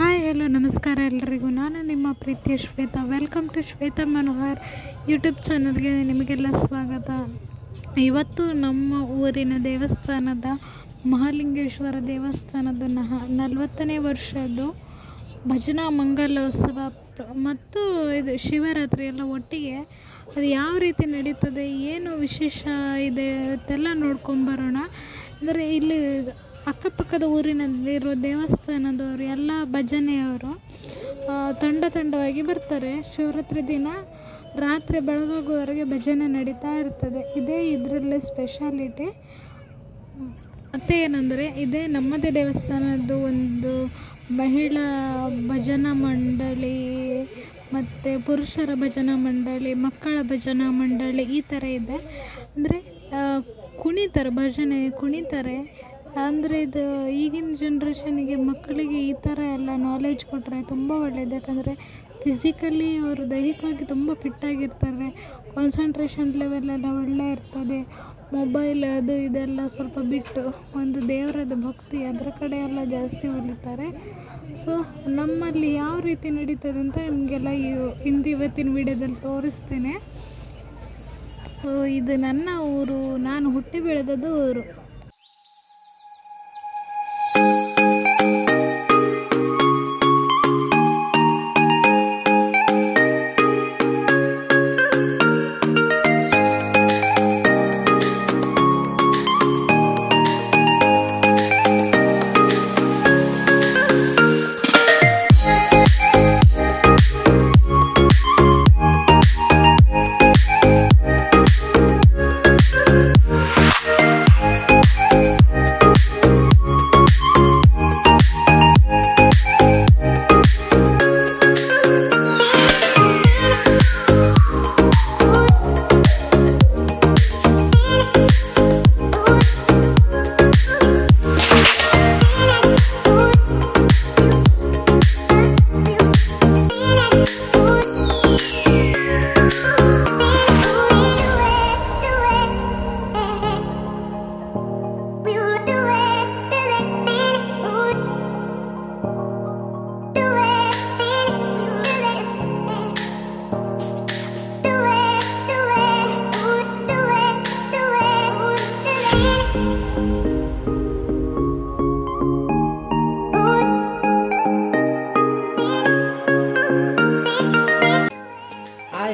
Hi hello ನಮಸ್ಕಾರ ಎಲ್ಲರಿಗೂ. ನಾನು ನಿಮ್ಮ ಪ್ರೀತಿಯ Shweta. Welcome to Shweta Manohar YouTube ಚಾನಲ್ಗೆ ನಿಮಗೆಲ್ಲ ಸ್ವಾಗತ. ಇವತ್ತು ನಮ್ಮ ಊರಿನ ದೇವಸ್ಥಾನದ ಮಹಾಲಿಂಗೇಶ್ವರ ದೇವಸ್ಥಾನದ 40ನೇ ವರ್ಷದ್ದು ಭಜನಾ ಮಂಗಲೋತ್ಸವ ಮತ್ತು ಇದು ಶಿವರಾತ್ರಿ ಎಲ್ಲ ಒಟ್ಟಿಗೆ ಅದು ಯಾವ ರೀತಿ ನಡೀತದೆ, ಏನು ವಿಶೇಷ ಇದೆ ಇವತ್ತೆಲ್ಲ ನೋಡ್ಕೊಂಬರೋಣ. ಅಂದರೆ ಇಲ್ಲಿ ಅಕ್ಕಪಕ್ಕದ ಊರಿನಲ್ಲಿರುವ ದೇವಸ್ಥಾನದವರು ಎಲ್ಲ ಭಜನೆಯವರು ತಂಡವಾಗಿ ಬರ್ತಾರೆ. ಶಿವರಾತ್ರಿ ದಿನ ರಾತ್ರಿ ಬೆಳಗಾಗುವವರೆಗೆ ಭಜನೆ ನಡೀತಾ ಇರ್ತದೆ. ಇದೇ ಇದರಲ್ಲಿ ಸ್ಪೆಷಾಲಿಟಿ. ಮತ್ತು ಏನಂದರೆ ಇದೇ ನಮ್ಮದೇ ದೇವಸ್ಥಾನದ್ದು ಒಂದು ಮಹಿಳಾ ಭಜನಾ ಮಂಡಳಿ ಮತ್ತು ಪುರುಷರ ಭಜನಾ ಮಂಡಳಿ, ಮಕ್ಕಳ ಭಜನಾ ಮಂಡಳಿ ಈ ಥರ ಇದೆ. ಅಂದರೆ ಭಜನೆ ಕುಣಿತಾರೆ. ಅಂದರೆ ಇದು ಈಗಿನ ಜನ್ರೇಷನಿಗೆ ಮಕ್ಕಳಿಗೆ ಈ ಥರ ಎಲ್ಲ ನಾಲೆಜ್ ಕೊಟ್ಟರೆ ತುಂಬ ಒಳ್ಳೆಯದು. ಯಾಕಂದರೆ ಫಿಸಿಕಲಿ ಅವರು ದೈಹಿಕವಾಗಿ ತುಂಬ ಫಿಟ್ಟಾಗಿರ್ತಾರೆ. ಕಾನ್ಸಂಟ್ರೇಷನ್ ಲೆವೆಲೆಲ್ಲ ಒಳ್ಳೆ ಇರ್ತದೆ. ಮೊಬೈಲ್ ಅದು ಇದೆಲ್ಲ ಸ್ವಲ್ಪ ಬಿಟ್ಟು ಒಂದು ದೇವರದ ಭಕ್ತಿ ಅದರ ಕಡೆ ಎಲ್ಲ ಜಾಸ್ತಿ ಒಲಿತಾರೆ. ಸೊ ನಮ್ಮಲ್ಲಿ ಯಾವ ರೀತಿ ನಡೀತದೆ ಅಂತ ನಿಮಗೆಲ್ಲ ಇವತ್ತಿನ ವಿಡಿಯೋದಲ್ಲಿ ತೋರಿಸ್ತೇನೆ. ಇದು ನನ್ನ ಊರು, ನಾನು ಹುಟ್ಟಿ ಬೆಳೆದದ್ದು ಊರು.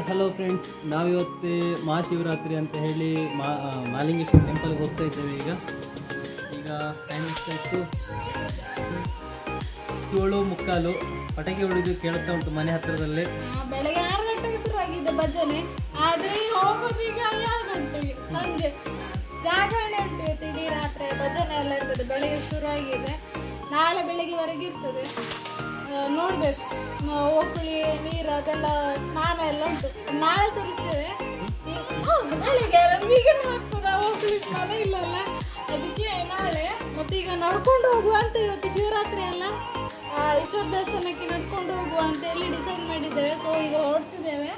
ಹಲೋ ಫ್ರೆಂಡ್ಸ್, ನಾವಿವತ್ತು ಮಹಾಶಿವರಾತ್ರಿ ಅಂತ ಹೇಳಿ ಮಹಾಲಿಂಗೇಶ್ವರ ಟೆಂಪಲ್ಗೆ ಹೋಗ್ತಾ ಇದ್ದೇವೆ. ಈಗ ಟೈಮ್ ಎಷ್ಟಾಯಿತು? 7:45. ಪಟಾಕಿ ಹೊಡೆದು ಕೇಳ್ತಾ ಉಂಟು ಮನೆ ಹತ್ತಿರದಲ್ಲೇ. ಬೆಳಗ್ಗೆ 6 ಗಂಟೆಗೆ ಶುರುವಾಗಿದೆ ಭಜನೆ. ಆದರೆ ಸಂಜೆ ಜಾಗರಣೆ ಉಂಟು. ಇಡೀ ರಾತ್ರಿ ಭಜನೆ ಎಲ್ಲ ಇರ್ತದೆ. ಬೆಳಗ್ಗೆ ಶುರುವಾಗಿದೆ, ನಾಳೆ ಬೆಳಗ್ಗೆವರೆಗೆ ಇರ್ತದೆ. ನೋಡ್ಬೇಕು, ಓಕುಳಿ ನೀರು ಅದೆಲ್ಲ ಸ್ನಾನ ಎಲ್ಲ ಉಂಟು. ನಾಳೆ ತೋರಿಸ್ತೇವೆ. ಹೌದು, ಬೆಳಿಗ್ಗೆ ಈಗೇನು ಆಗ್ತದ ಓಕುಳಿ ಸ್ನಾನ ಇಲ್ಲಲ್ಲ, ಅದಕ್ಕೆ ನಾಳೆ. ಮತ್ತೆ ಈಗ ನಡ್ಕೊಂಡು ಹೋಗುವ ಅಂತ, ಇವತ್ತು ಶಿವರಾತ್ರಿ ಅಲ್ಲ, ಈಶ್ವರ ದೇವಸ್ಥಾನಕ್ಕೆ ನಡ್ಕೊಂಡು ಹೋಗುವ ಅಂತ ಹೇಳಿ ಡಿಸೈಡ್ ಮಾಡಿದ್ದೇವೆ. ಸೊ ಈಗ ಹೊರಡ್ತಿದ್ದೇವೆ.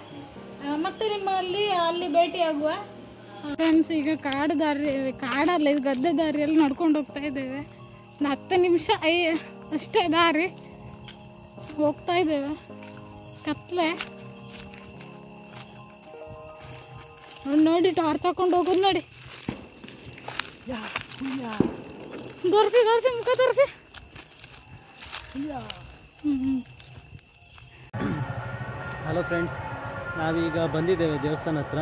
ಮತ್ತೆ ನಿಮ್ಮಲ್ಲಿ ಅಲ್ಲಿ ಭೇಟಿಯಾಗುವ ಫ್ರೆಂಡ್ಸ್. ಈಗ ಕಾಡಲ್ಲ, ಇದು ಗದ್ದೆ ದಾರಿಯಲ್ಲಿ ನಡ್ಕೊಂಡು ಹೋಗ್ತಾ ಇದ್ದೇವೆ. 10 ನಿಮಿಷ ಅಷ್ಟೇ ದಾರಿ ಹೋಗ್ತಾ ಇದ್ದೇವೆ. ಕತ್ಲೆ ನೋಡಿ, ಟಾರ್ಚ್ ಹಾಕೊಂಡು ಹೋಗೋದು ನೋಡಿ. ತೋರಿಸಿ ಮುಖ ತೋರಿಸಿ. ಹಲೋ ಫ್ರೆಂಡ್ಸ್, ನಾವೀಗ ಬಂದಿದ್ದೇವೆ ದೇವಸ್ಥಾನ ಹತ್ರ.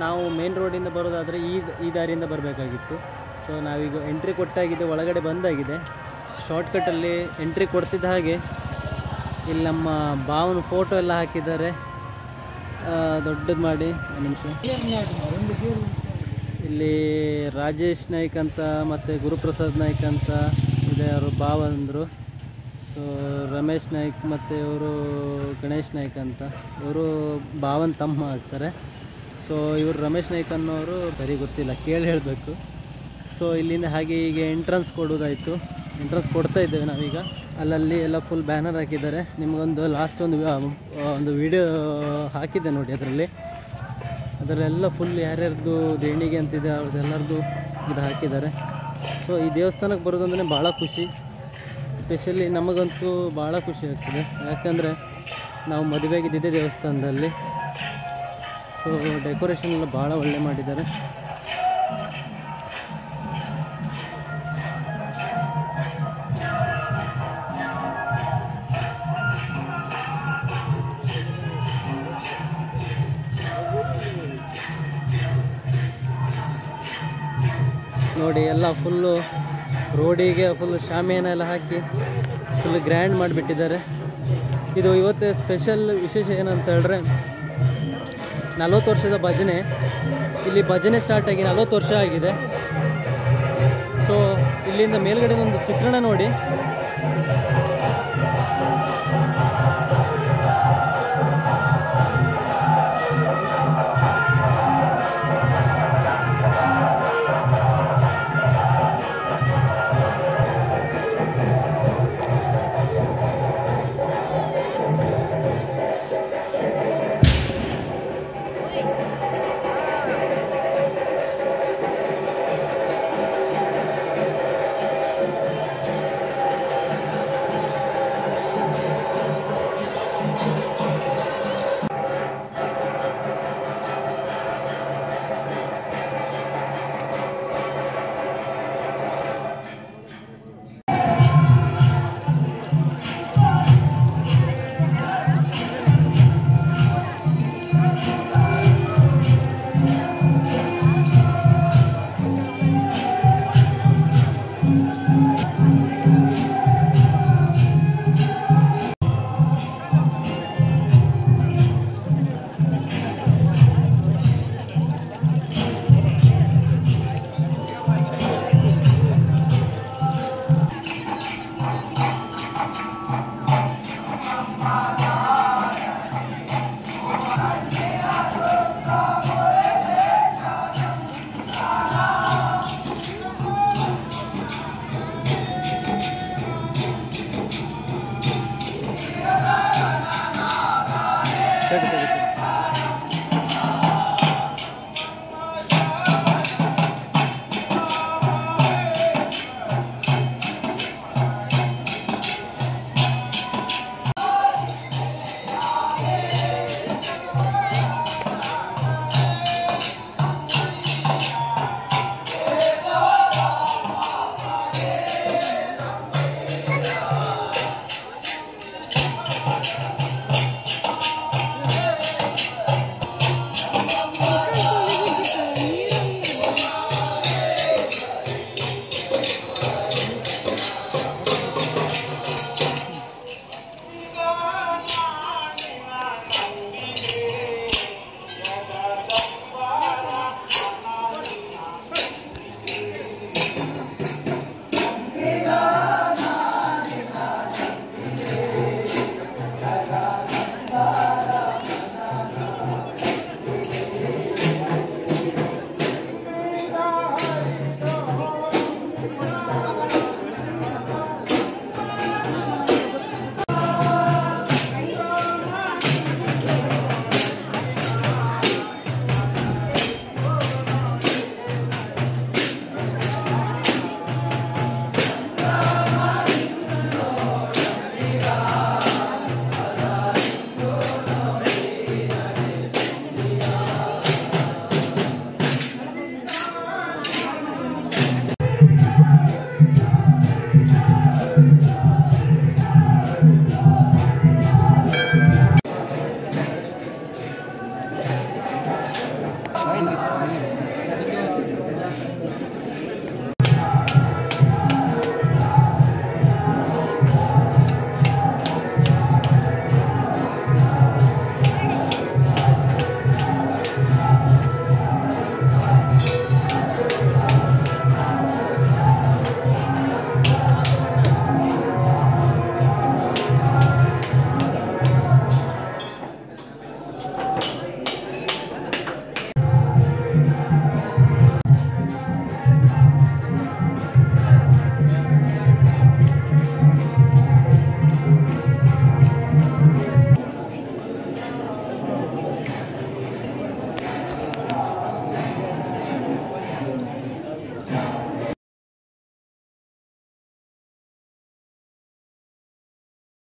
ನಾವು ಮೇನ್ ರೋಡಿಂದ ಬರೋದಾದರೆ ಈ ದಾರಿಯಿಂದ ಬರಬೇಕಾಗಿತ್ತು. ಸೊ ನಾವೀಗ ಎಂಟ್ರಿ ಕೊಟ್ಟಾಗಿದೆ, ಒಳಗಡೆ ಬಂದಾಗಿದೆ. ಶಾರ್ಟ್ಕಟ್ಟಲ್ಲಿ ಎಂಟ್ರಿ ಕೊಡ್ತಿದ್ದ ಹಾಗೆ ಇಲ್ಲಿ ನಮ್ಮ ಭಾವನ ಫೋಟೋ ಎಲ್ಲ ಹಾಕಿದ್ದಾರೆ ದೊಡ್ಡದು ಮಾಡಿ. ಒಂದು ನಿಮಿಷ. ಇಲ್ಲಿ ರಾಜೇಶ್ ನಾಯ್ಕ್ ಅಂತ ಮತ್ತು ಗುರುಪ್ರಸಾದ್ ನಾಯ್ಕ್ ಅಂತ ಇದೆ, ಅವರು ಭಾವಂದರು. ಸೊ ರಮೇಶ್ ನಾಯ್ಕ್ ಮತ್ತು ಇವರು ಗಣೇಶ್ ನಾಯ್ಕ್ ಅಂತ, ಇವರು ಭಾವನ ತಮ್ಮ ಆಗ್ತಾರೆ. ಸೊ ಇವರು ರಮೇಶ್ ನಾಯ್ಕ್ ಅನ್ನೋರು ಸರಿ ಗೊತ್ತಿಲ್ಲ, ಕೇಳಿ ಹೇಳಬೇಕು. ಸೊ ಇಲ್ಲಿಂದ ಹಾಗೆ ಈಗ ಎಂಟ್ರೆನ್ಸ್ ಕೊಡೋದಾಯಿತು. ಎಂಟ್ರೆನ್ಸ್ ಕೊಡ್ತಾ ಇದ್ದೇವೆ ನಾವೀಗ. ಅಲ್ಲಲ್ಲಿ ಎಲ್ಲ ಫುಲ್ ಬ್ಯಾನರ್ ಹಾಕಿದ್ದಾರೆ. ನಿಮಗೊಂದು ಲಾಸ್ಟ್ ಒಂದು ವಿಡಿಯೋ ಹಾಕಿದ್ದೆ ನೋಡಿ, ಅದರಲ್ಲೆಲ್ಲ ಫುಲ್ ಯಾರ್ಯಾರ್ದು ದೇಣಿಗೆ ಅಂತಿದೆ ಅವ್ರದ್ದೆಲ್ಲರದ್ದು ಇದು ಹಾಕಿದ್ದಾರೆ. ಸೊ ಈ ದೇವಸ್ಥಾನಕ್ಕೆ ಬರೋದಂದ್ರೆ ಭಾಳ ಖುಷಿ. ಸ್ಪೆಷಲಿ ನಮಗಂತೂ ಭಾಳ ಖುಷಿ ಆಗ್ತದೆ, ಯಾಕಂದರೆ ನಾವು ಮದುವೆಗಿದ್ದಿದ್ದೆ ದೇವಸ್ಥಾನದಲ್ಲಿ. ಸೊ ಡೆಕೋರೇಷನ್ ಎಲ್ಲ ಭಾಳ ಒಳ್ಳೆ ಮಾಡಿದ್ದಾರೆ. ನೋಡಿ ಎಲ್ಲ ಫುಲ್ಲು ರೋಡಿಗೆ ಫುಲ್ಲು ಶಾಮಿಯಾನ ಎಲ್ಲ ಹಾಕಿ ಫುಲ್ ಗ್ರ್ಯಾಂಡ್ ಮಾಡಿಬಿಟ್ಟಿದ್ದಾರೆ. ಇದು ಇವತ್ತು ಸ್ಪೆಷಲ್ ವಿಶೇಷ ಏನಂತ ಹೇಳಿದ್ರೆ 40 ವರ್ಷದ ಭಜನೆ. ಇಲ್ಲಿ ಭಜನೆ ಸ್ಟಾರ್ಟ್ ಆಗಿ 40 ವರ್ಷ ಆಗಿದೆ. ಸೊ ಇಲ್ಲಿಂದ ಮೇಲ್ಗಡೆ ಒಂದು ಚಿತ್ರಣ ನೋಡಿ.